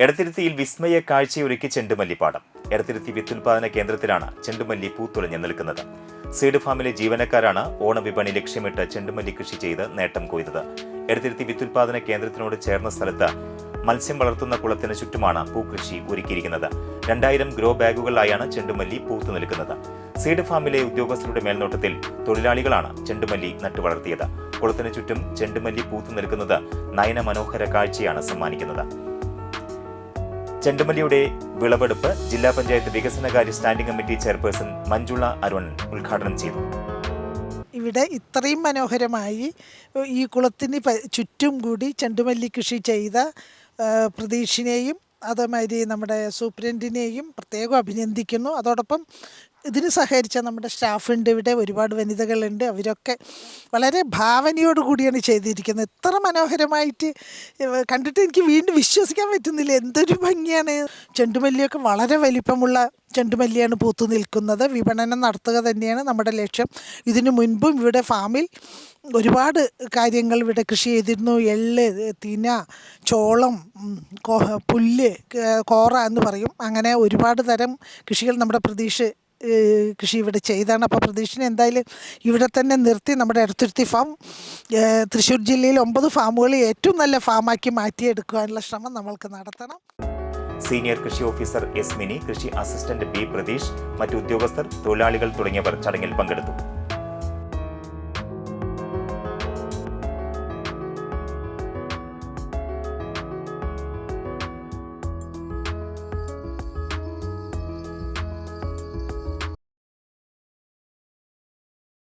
എടത്തിരുത്തിയിൽ വിസ്മയ കാഴ്ചയൊരുക്കി ചെണ്ടുമല്ലിപ്പാടം. എടത്തിരുത്തി വിത്തുൽപാദന കേന്ദ്രത്തിലാണ് ചെണ്ടുമല്ലി പൂത്തുലഞ്ഞു നിൽക്കുന്നത്. സീഡ് ഫാമിലെ ജീവനക്കാരാണ് ഓണവിപണി ലക്ഷ്യമിട്ട് ചെണ്ടുമല്ലി കൃഷി ചെയ്ത് നേട്ടം കൊയ്തത്. എടത്തിരുത്തി വിത്തുൽപാദന കേന്ദ്രത്തിനോട് ചേർന്ന സ്ഥലത്ത് മത്സ്യം വളർത്തുന്ന കുളത്തിന് ചുറ്റുമാണ് പൂക്കൃഷി ഒരുക്കിയിരിക്കുന്നത്. 2000 ഗ്രോ ബാഗുകളിലായാണ് ചെണ്ടുമല്ലി പൂത്തു നിൽക്കുന്നത്. സീഡ് ഫാമിലെ ഉദ്യോഗസ്ഥരുടെ മേൽനോട്ടത്തിൽ തൊഴിലാളികളാണ് ചെണ്ടുമല്ലി നട്ടുവളർത്തിയത്. കുളത്തിന് ചുറ്റും ചെണ്ടുമല്ലി പൂത്തു നിൽക്കുന്നത് നയനമനോഹര കാഴ്ചയാണ് സമ്മാനിക്കുന്നത്. ചെണ്ടുമല്ലിയുടെ വിളവെടുപ്പ് ജില്ലാ പഞ്ചായത്ത് വികസനകാര്യ standing committee chairperson Manjula Arun ഉദ്ഘാടനം ചെയ്തു. ഇവിടെ ഇത്രയും മനോഹരമായി ഈ കുളത്തിന് ചുറ്റും കൂടി ചെണ്ടുമല്ലി കൃഷി ചെയ്ത പ്രതീഷിനെയും അതേമാതിരി നമ്മുടെ സൂപ്രണ്ടിനെയും പ്രത്യേകം അഭിനന്ദിക്കുന്നു. അതോടൊപ്പം ഇതിന് സഹകരിച്ച നമ്മുടെ സ്റ്റാഫുണ്ട്, ഇവിടെ ഒരുപാട് വനിതകളുണ്ട്. അവരൊക്കെ വളരെ ഭാവനയോടുകൂടിയാണ് ചെയ്തിരിക്കുന്നത്. എത്ര മനോഹരമായിട്ട് കണ്ടിട്ട് എനിക്ക് വീണ്ടും വിശ്വസിക്കാൻ പറ്റുന്നില്ല. എന്തൊരു ഭംഗിയാണ്. ചെണ്ടുമല്ലിയൊക്കെ വളരെ വലിപ്പമുള്ള ചെണ്ടുമല്ലിയാണ് പൂത്തു നിൽക്കുന്നത്. വിപണനം നടത്തുക തന്നെയാണ് നമ്മുടെ ലക്ഷ്യം. ഇതിനു മുൻപും ഇവിടെ ഫാമിൽ ഒരുപാട് കാര്യങ്ങൾ ഇവിടെ കൃഷി ചെയ്തിരുന്നു. എള്ള്, തിന, ചോളം, പുല്ല്, കോറ എന്ന് പറയും. അങ്ങനെ ഒരുപാട് തരം കൃഷികൾ നമ്മുടെ പ്രതീക്ഷ കൃഷി ഇവിടെ ചെയ്താണ്. അപ്പോൾ പ്രതീക്ഷിനെ എന്തായാലും ഇവിടെ തന്നെ നിർത്തി നമ്മുടെ എടത്തിരുത്തി ഫാം തൃശ്ശൂർ ജില്ലയിൽ 9 ഫാമുകൾ ഏറ്റവും നല്ല ഫാമാക്കി മാറ്റിയെടുക്കുവാനുള്ള ശ്രമം നമ്മൾക്ക് നടത്തണം. സീനിയർ കൃഷി ഓഫീസർ എസ് മിനി, കൃഷി അസിസ്റ്റന്റ് ബി പ്രതീഷ്, മറ്റു ഉദ്യോഗസ്ഥർ, തൊഴിലാളികൾ തുടങ്ങിയവർ ചടങ്ങിൽ പങ്കെടുത്തു.